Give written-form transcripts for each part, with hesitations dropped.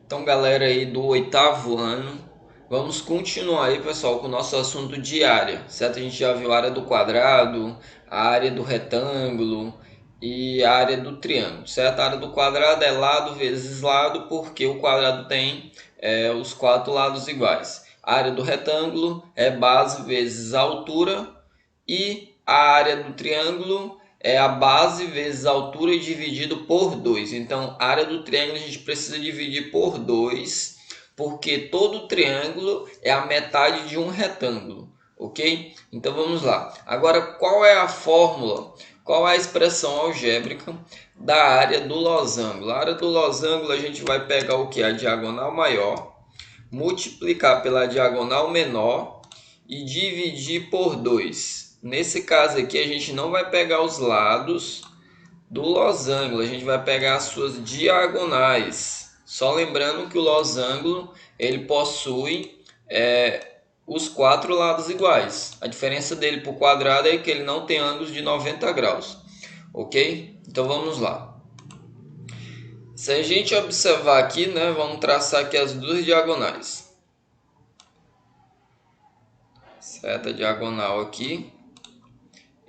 Então, galera aí do oitavo ano, vamos continuar aí, pessoal, com o nosso assunto de área, certo? A gente já viu a área do quadrado, a área do retângulo e a área do triângulo, certo? A área do quadrado é lado vezes lado, porque o quadrado tem os quatro lados iguais. A área do retângulo é base vezes altura e a área do triângulo é a base vezes a altura dividido por 2. Então, a área do triângulo a gente precisa dividir por 2, porque todo triângulo é a metade de um retângulo, ok? Então, vamos lá. Agora, qual é a fórmula, qual é a expressão algébrica da área do losango? A área do losango a gente vai pegar o que? A diagonal maior, multiplicar pela diagonal menor e dividir por 2. Nesse caso aqui, a gente não vai pegar os lados do losango, a gente vai pegar as suas diagonais. Só lembrando que o losango ele possui os quatro lados iguais. A diferença dele para o quadrado é que ele não tem ângulos de 90 graus. Ok? Então vamos lá. Se a gente observar aqui, né, vamos traçar aqui as duas diagonais. Certa diagonal aqui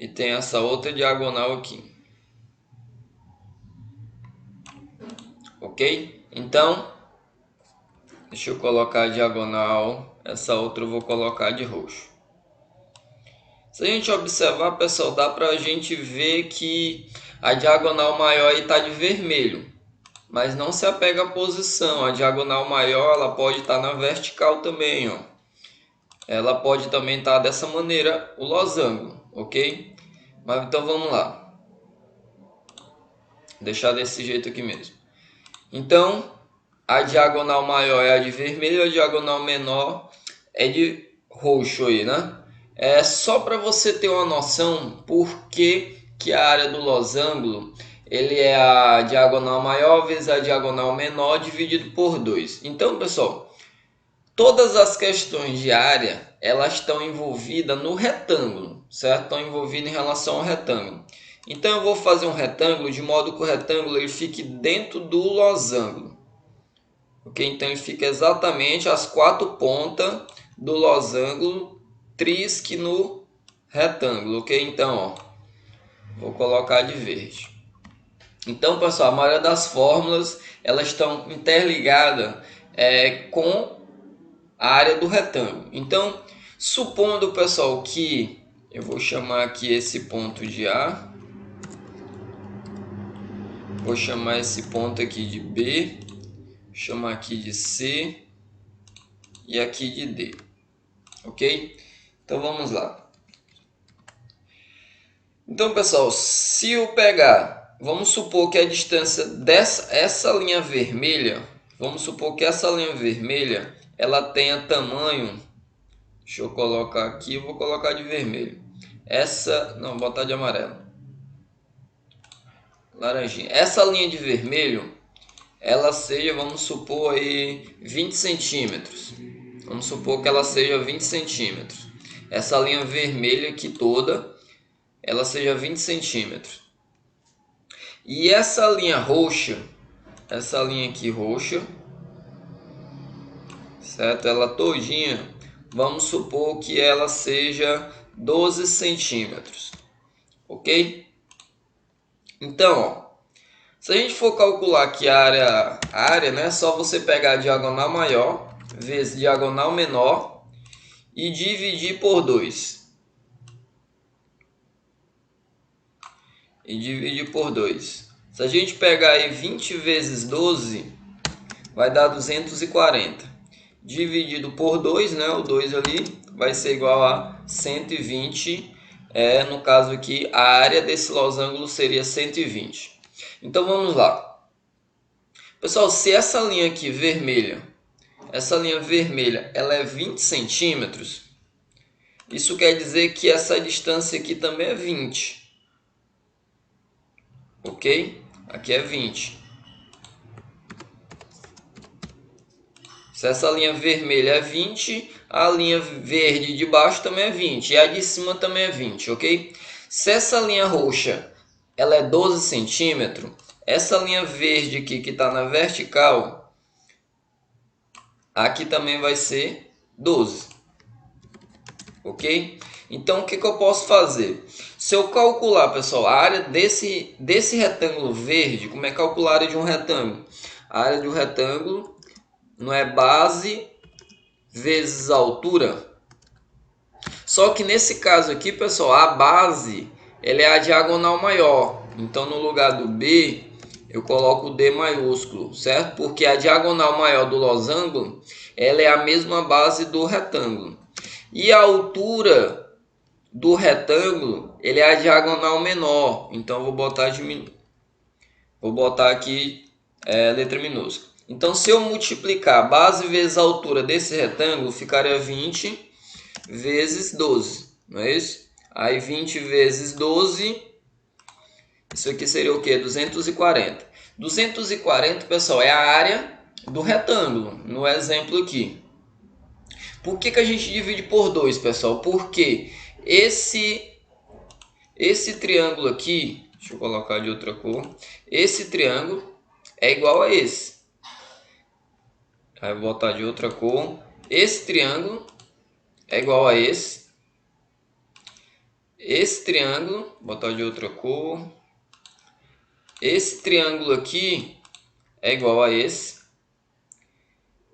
e tem essa outra diagonal aqui. Ok? Então, deixa eu colocar a diagonal, essa outra eu vou colocar de roxo. Se a gente observar, pessoal, dá para a gente ver que a diagonal maior está de vermelho, mas não se apega à posição. A diagonal maior ela pode estar na vertical também, ó. Ela pode também estar dessa maneira, o losango, ok? Mas então vamos lá. Deixar desse jeito aqui mesmo. Então, a diagonal maior é a de vermelho, a diagonal menor é de roxo aí, né? É só para você ter uma noção por que a área do losango ele é a diagonal maior vezes a diagonal menor dividido por 2. Então, pessoal, todas as questões de área elas estão envolvidas no retângulo, certo? Estão envolvidas em relação ao retângulo. Então, eu vou fazer um retângulo de modo que o retângulo ele fique dentro do losango. Ok? Então ele fica exatamente as quatro pontas do losango trisque no retângulo, ok? Então, ó, vou colocar de verde. Então, pessoal, a maioria das fórmulas elas estão interligadas com a área do retângulo. Então, supondo, pessoal, que eu vou chamar aqui esse ponto de A, vou chamar esse ponto aqui de B, vou chamar aqui de C e aqui de D. Ok? Então vamos lá. Então, pessoal, se eu pegar, vamos supor que a distância essa linha vermelha, vamos supor que essa linha vermelha, ela tenha tamanho, deixa eu colocar aqui, eu vou colocar de vermelho. Essa, não, vou botar de amarelo. Laranjinha. Essa linha de vermelho, ela seja, vamos supor aí, 20 centímetros. Vamos supor que ela seja 20 centímetros. Essa linha vermelha aqui toda, ela seja 20 centímetros. E essa linha roxa, essa linha aqui roxa, certo? Ela todinha, vamos supor que ela seja 12 centímetros, ok? Então, ó, se a gente for calcular aqui a área, né? É só você pegar a diagonal maior vezes diagonal menor e dividir por 2. E dividir por 2. Se a gente pegar aí 20 vezes 12, vai dar 240. Dividido por 2, né? O 2 ali vai ser igual a 120. No caso aqui, a área desse losango seria 120. Então vamos lá. Pessoal, se essa linha aqui vermelha, ela é 20 centímetros, isso quer dizer que essa distância aqui também é 20. Ok? Aqui é 20. Se essa linha vermelha é 20, a linha verde de baixo também é 20 e a de cima também é 20, ok? Se essa linha roxa ela é 12 centímetros, essa linha verde aqui que está na vertical, aqui também vai ser 12. Ok? Então, o que eu posso fazer? Se eu calcular, pessoal, a área desse retângulo verde, como é calcular a área de um retângulo? A área de um retângulo não é base vezes altura? Só que nesse caso aqui, pessoal, a base ela é a diagonal maior. Então, no lugar do B, eu coloco o D maiúsculo, certo? Porque a diagonal maior do losango, ela é a mesma base do retângulo. E a altura do retângulo, ele é a diagonal menor. Então, vou botar aqui letra minúscula. Então, se eu multiplicar base vezes a altura desse retângulo, ficaria 20 vezes 12, não é isso? Aí 20 vezes 12, isso aqui seria o quê? 240. 240, pessoal, é a área do retângulo, no exemplo aqui. Por que a gente divide por 2, pessoal? Porque esse triângulo aqui, deixa eu colocar de outra cor, esse triângulo é igual a esse. Aí vou botar de outra cor. Esse triângulo é igual a esse. Esse triângulo, vou botar de outra cor. Esse triângulo aqui é igual a esse.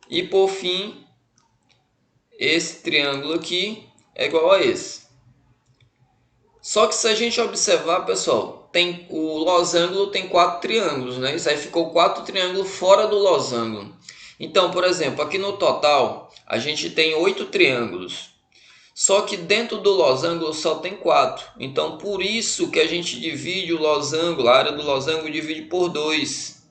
E por fim, esse triângulo aqui é igual a esse. Só que se a gente observar, pessoal, o losango tem 4 triângulos, né? Isso aí ficou 4 triângulos fora do losango. Então, por exemplo, aqui no total, a gente tem 8 triângulos. Só que dentro do losango só tem 4. Então, por isso que a gente divide o losango, a área do losango divide por 2.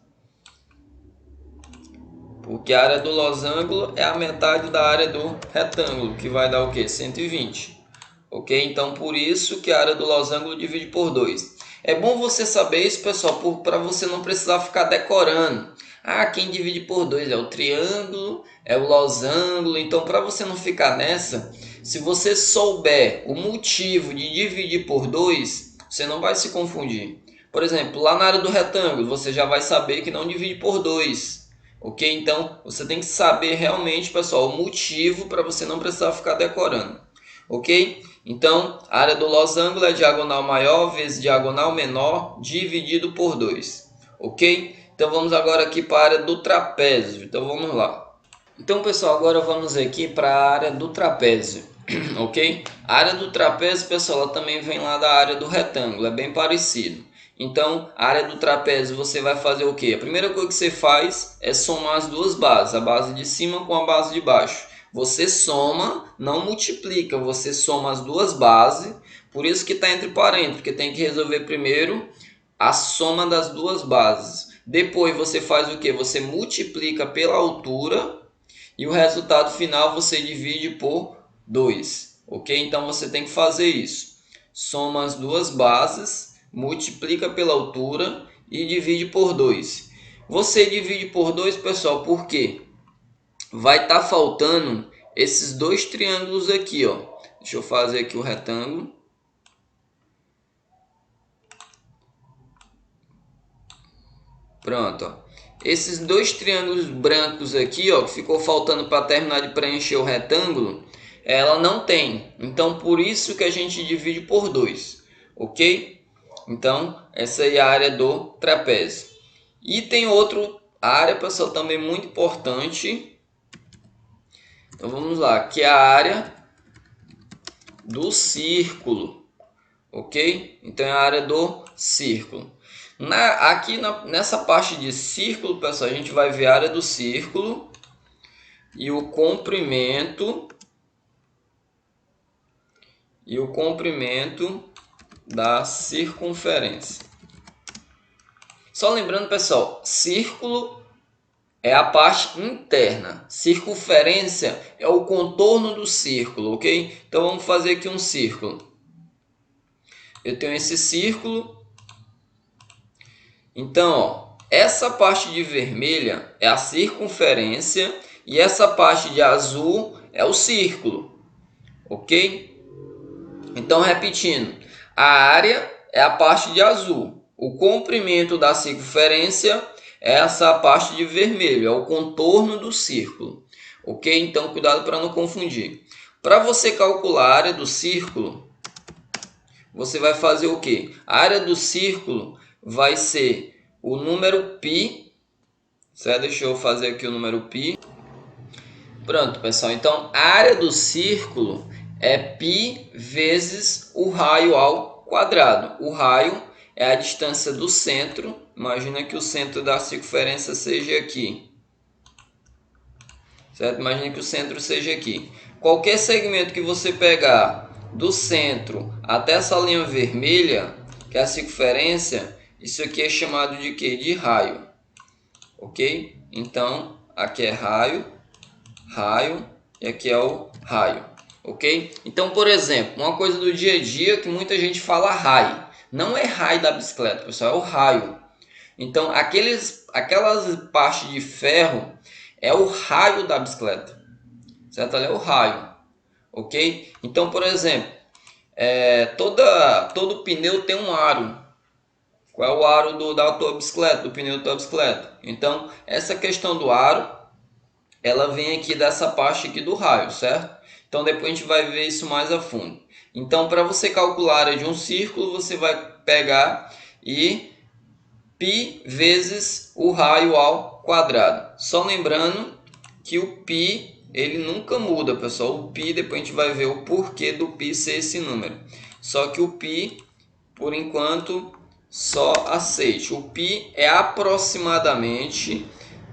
Porque a área do losango é a metade da área do retângulo, que vai dar o quê? 120. Ok? Então, por isso que a área do losango divide por 2. É bom você saber isso, pessoal, para você não precisar ficar decorando. Ah, quem divide por 2 é o triângulo, é o losango. Então, para você não ficar nessa, se você souber o motivo de dividir por 2, você não vai se confundir. Por exemplo, lá na área do retângulo, você já vai saber que não divide por 2. Ok? Então, você tem que saber realmente, pessoal, o motivo para você não precisar ficar decorando. Ok? Então, a área do losango é diagonal maior vezes diagonal menor dividido por 2. Ok? Então, vamos agora aqui para a área do trapézio. Então, vamos lá. Então, pessoal, agora vamos aqui para a área do trapézio. Ok? A área do trapézio, pessoal, ela também vem lá da área do retângulo. É bem parecido. Então, a área do trapézio, você vai fazer o quê? A primeira coisa que você faz é somar as duas bases. A base de cima com a base de baixo. Você soma, não multiplica, você soma as duas bases, por isso que está entre parênteses, porque tem que resolver primeiro a soma das duas bases. Depois você faz o que? Você multiplica pela altura e o resultado final você divide por 2. Ok? Então você tem que fazer isso. Soma as duas bases, multiplica pela altura e divide por 2. Você divide por 2, pessoal, por quê? Vai estar faltando esses dois triângulos aqui, ó. Deixa eu fazer aqui o retângulo. Pronto, ó. Esses dois triângulos brancos aqui, ó, que ficou faltando para terminar de preencher o retângulo, ela não tem. Então, por isso que a gente divide por 2, ok? Então, essa aí é a área do trapézio. E tem outra área, pessoal, também muito importante. Então vamos lá, que é a área do círculo, ok? Então é a área do círculo. Nessa parte de círculo, pessoal, a gente vai ver a área do círculo e o comprimento da circunferência. Só lembrando, pessoal, círculo é a parte interna. Circunferência é o contorno do círculo, ok? Então vamos fazer aqui um círculo. Eu tenho esse círculo. Então, ó, essa parte de vermelha é a circunferência e essa parte de azul é o círculo, ok? Então, repetindo, a área é a parte de azul, o comprimento da circunferência é essa parte de vermelho, é o contorno do círculo. ok? Então cuidado para não confundir. Para você calcular a área do círculo, você vai fazer o quê? A área do círculo vai ser o número π, certo? Deixa eu fazer aqui o número π. Pronto, pessoal. Então, a área do círculo é π vezes o raio ao quadrado. O raio é a distância do centro. Imagina que o centro da circunferência seja aqui. Certo? Imagina que o centro seja aqui. Qualquer segmento que você pegar do centro até essa linha vermelha, que é a circunferência, isso aqui é chamado de quê? De raio. Ok? Então, aqui é raio, raio, e aqui é o raio. Ok? Então, por exemplo, uma coisa do dia a dia que muita gente fala raio. Não é raio da bicicleta, pessoal, é o raio. Então, aquelas partes de ferro é o raio da bicicleta. Certo? Ali é o raio. Ok? Então, por exemplo, todo pneu tem um aro. Qual é o aro da tua bicicleta, do pneu da tua bicicleta? Então, essa questão do aro, ela vem aqui dessa parte aqui do raio, certo? Então, depois a gente vai ver isso mais a fundo. Então, para você calcular a área de um círculo, você vai pegar e π vezes o raio ao quadrado. Só lembrando que o π ele nunca muda, pessoal. O π, depois a gente vai ver o porquê do π ser esse número. Só que o π, por enquanto, só aceite. O π é aproximadamente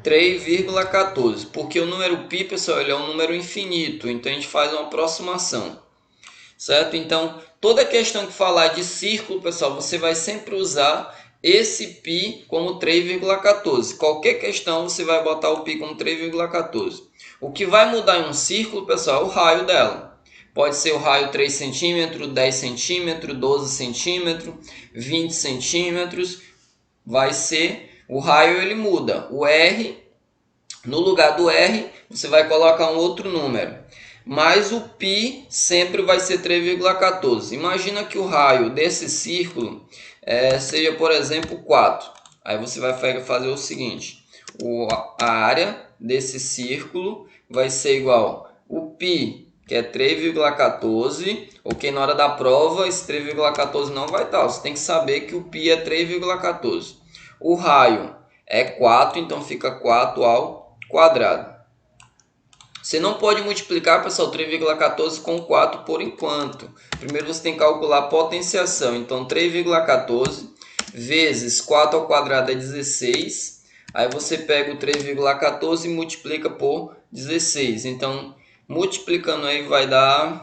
3,14, porque o número π, pessoal, ele é um número infinito, então a gente faz uma aproximação, certo? Então, toda questão que falar de círculo, pessoal, você vai sempre usar esse π como 3,14. Qualquer questão, você vai botar o π como 3,14. O que vai mudar em um círculo, pessoal, é o raio dela. Pode ser o raio 3 cm, 10 cm, 12 cm, 20 cm. Vai ser, o raio ele muda. O R, no lugar do R, você vai colocar um outro número. Mas o π sempre vai ser 3,14. Imagina que o raio desse círculo seja, por exemplo, 4. Aí você vai fazer o seguinte. A área desse círculo vai ser igual o π, que é 3,14. Ok, na hora da prova, esse 3,14 não vai estar. Você tem que saber que o π é 3,14. O raio é 4, então fica 4 ao quadrado. Você não pode multiplicar, pessoal, 3,14 com 4 por enquanto. Primeiro você tem que calcular a potenciação. Então, 3,14 vezes 4 ao quadrado é 16. Aí você pega o 3,14 e multiplica por 16. Então, multiplicando aí vai dar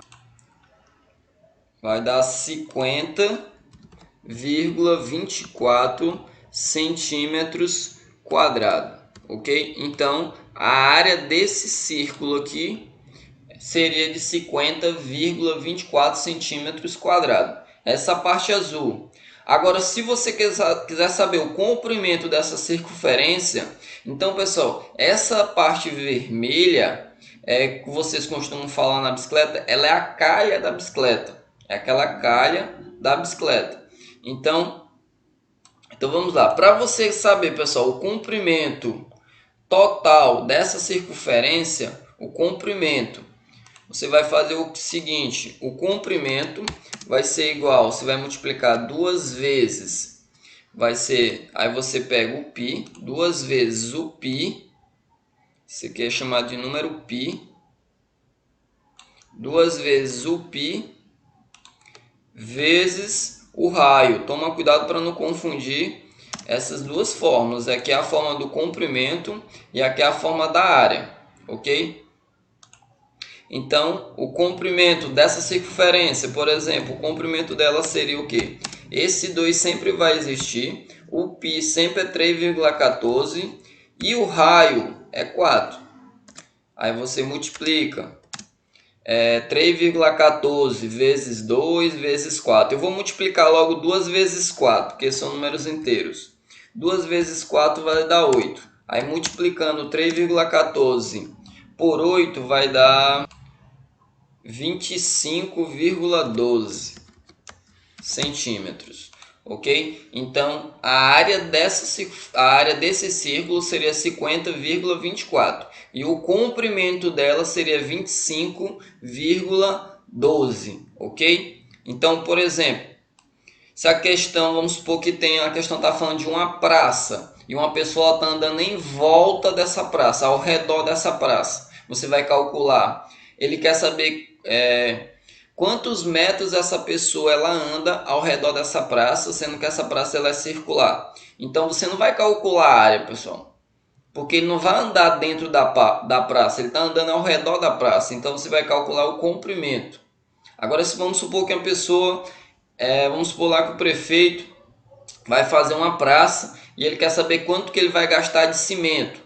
50,24 centímetros quadrados. Ok? Então, a área desse círculo aqui seria de 50,24 centímetros quadrados. Essa parte azul. Agora, se você quiser saber o comprimento dessa circunferência, então, pessoal, essa parte vermelha, que vocês costumam falar na bicicleta, ela é a calha da bicicleta. É aquela calha da bicicleta. Então vamos lá. Para você saber, pessoal, o comprimento total dessa circunferência, o comprimento, você vai fazer o seguinte: o comprimento vai ser igual, você vai multiplicar duas vezes, vai ser, aí você pega o π, duas vezes o π, isso aqui é chamado de número π, duas vezes o π, vezes o raio. Toma cuidado para não confundir essas duas fórmulas. Aqui é a forma do comprimento e aqui é a forma da área, ok? Então, o comprimento dessa circunferência, por exemplo, o comprimento dela seria o quê? Esse 2 sempre vai existir, o π sempre é 3,14 e o raio é 4. Aí você multiplica 3,14 vezes 2 vezes 4. Eu vou multiplicar logo 2 vezes 4, porque são números inteiros. 2 vezes 4 vai dar 8. Aí multiplicando 3,14 por 8 vai dar 25,12 centímetros. ok? Então a área desse círculo seria 50,24 e o comprimento dela seria 25,12, ok? Então, por exemplo, se a questão, vamos supor que a questão está falando de uma praça e uma pessoa está andando em volta dessa praça, ao redor dessa praça, você vai calcular. Ele quer saber quantos metros essa pessoa ela anda ao redor dessa praça, sendo que essa praça ela é circular. Então você não vai calcular a área, pessoal, porque ele não vai andar dentro da praça, ele está andando ao redor da praça. Então você vai calcular o comprimento. Agora, se vamos supor que a pessoa, vamos supor lá que o prefeito vai fazer uma praça e ele quer saber quanto que ele vai gastar de cimento.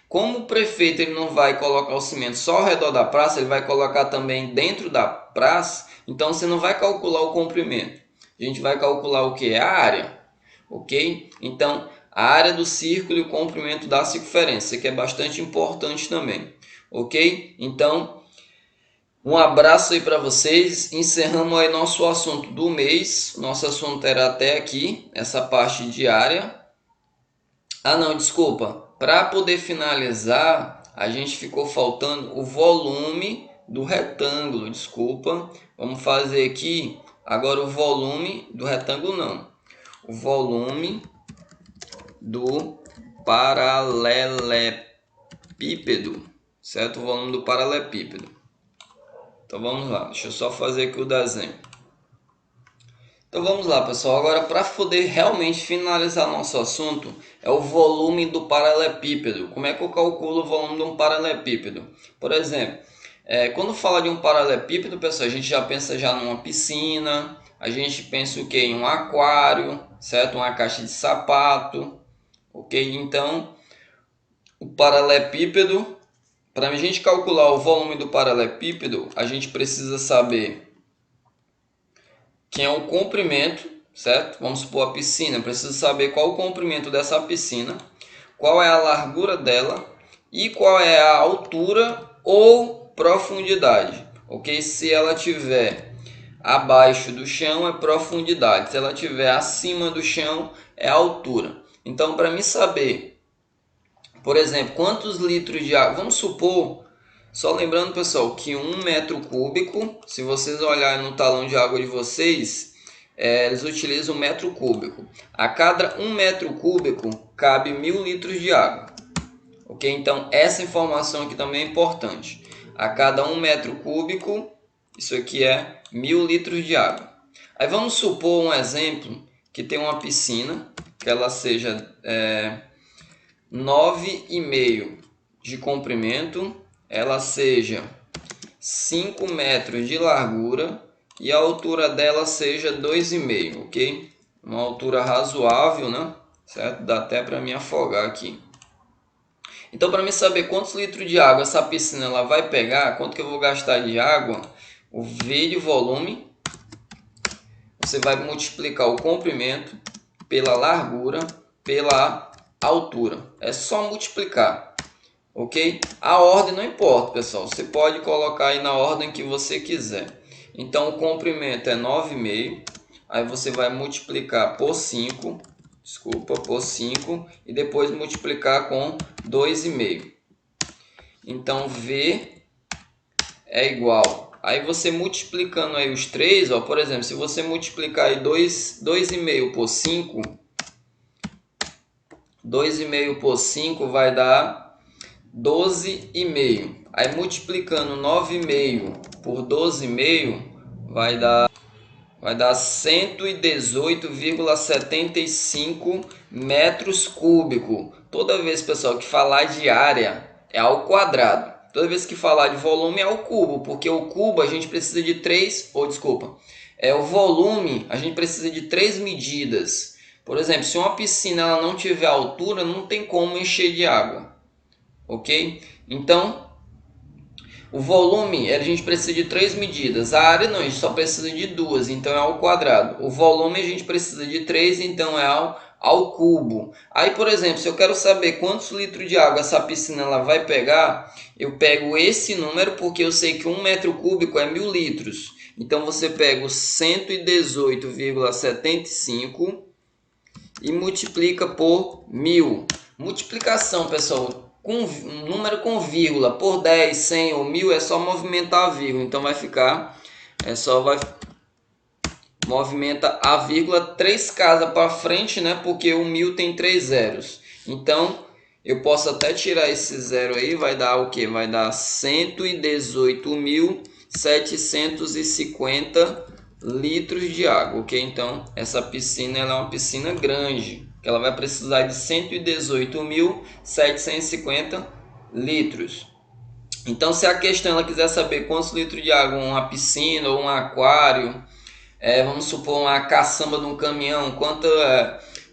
Como o prefeito ele não vai colocar o cimento só ao redor da praça, ele vai colocar também dentro da praça, então você não vai calcular o comprimento. A gente vai calcular o que? A área, ok? Então, a área do círculo e o comprimento da circunferência, isso aqui é bastante importante também, ok? Então, um abraço aí para vocês. Encerramos aí nosso assunto do mês. Nosso assunto era até aqui, essa parte diária. Ah, não, desculpa. Para poder finalizar, a gente ficou faltando o volume do retângulo. Desculpa. Vamos fazer aqui agora o volume do retângulo, não. O volume do paralelepípedo, certo? O volume do paralelepípedo. Então vamos lá, deixa eu só fazer aqui o desenho. Então vamos lá, pessoal. Agora, para poder realmente finalizar nosso assunto, é o volume do paralelepípedo. Como é que eu calculo o volume de um paralelepípedo? Por exemplo, quando fala de um paralelepípedo, pessoal, a gente já pensa já numa piscina, a gente pensa o que? Em um aquário, certo? Uma caixa de sapato, ok? Então, o paralelepípedo, para a gente calcular o volume do paralelepípedo, a gente precisa saber quem é o comprimento, certo? Vamos supor a piscina, precisa saber qual o comprimento dessa piscina, qual é a largura dela e qual é a altura ou profundidade, ok? Se ela tiver abaixo do chão é profundidade, se ela tiver acima do chão é altura. Então, para mim saber, por exemplo, quantos litros de água, vamos supor, só lembrando, pessoal, que 1 metro cúbico, se vocês olharem no talão de água de vocês, eles utilizam 1 metro cúbico. A cada 1 metro cúbico cabe 1000 litros de água. Ok? Então, essa informação aqui também é importante. A cada 1 metro cúbico, isso aqui é 1000 litros de água. Aí vamos supor um exemplo que tem uma piscina, que ela seja 9,5 de comprimento, ela seja 5 metros de largura e a altura dela seja 2,5, ok? Uma altura razoável, né? Certo? Dá até para me afogar aqui. Então, para mim saber quantos litros de água essa piscina ela vai pegar, quanto que eu vou gastar de água, o V de volume, você vai multiplicar o comprimento pela largura, pela altura. É só multiplicar, ok? A ordem não importa, pessoal. Você pode colocar aí na ordem que você quiser. Então, o comprimento é 9,5. Aí você vai multiplicar por 5. Desculpa, por 5. E depois multiplicar com 2,5. Então, V é igual. Aí você multiplicando aí os 3, ó, por exemplo, se você multiplicar aí 2,5 por 5... 2,5 por 5 vai dar 12,5. Aí multiplicando 9,5 por 12,5 vai dar 118,75 metros cúbicos. Toda vez, pessoal, que falar de área é ao quadrado. Toda vez que falar de volume é ao cubo, porque o cubo a gente precisa de 3, o volume a gente precisa de 3 medidas. Por exemplo, se uma piscina ela não tiver altura, não tem como encher de água, ok? Então, o volume a gente precisa de 3 medidas. A área não, a gente só precisa de 2, então é ao quadrado. O volume a gente precisa de 3, então é ao cubo. Aí, por exemplo, se eu quero saber quantos litros de água essa piscina ela vai pegar, eu pego esse número porque eu sei que 1 metro cúbico é 1000 litros. Então você pega o 118,75 e multiplica por 1000. Multiplicação, pessoal, com número com vírgula por 10, 100 ou 1000 é só movimentar a vírgula. Então vai ficar, vai movimenta a vírgula 3 casas para frente, né? Porque o 1000 tem 3 zeros. Então eu posso até tirar esse zero aí, vai dar o que? Vai dar 118.750 litros de água, ok? Então essa piscina ela é uma piscina grande, que ela vai precisar de 118.750 litros. Então, se a questão ela quiser saber quantos litros de água uma piscina ou um aquário, vamos supor uma caçamba de um caminhão, quanto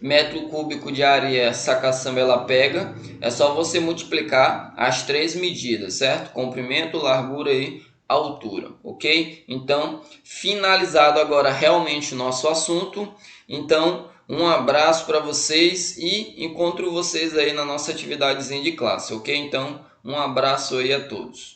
metro cúbico de areia essa caçamba ela pega, é só você multiplicar as três medidas, certo? Comprimento, largura e altura, ok? Então, finalizado agora realmente o nosso assunto. Então, um abraço para vocês e encontro vocês aí na nossa atividadezinha de classe, ok? Então, um abraço aí a todos.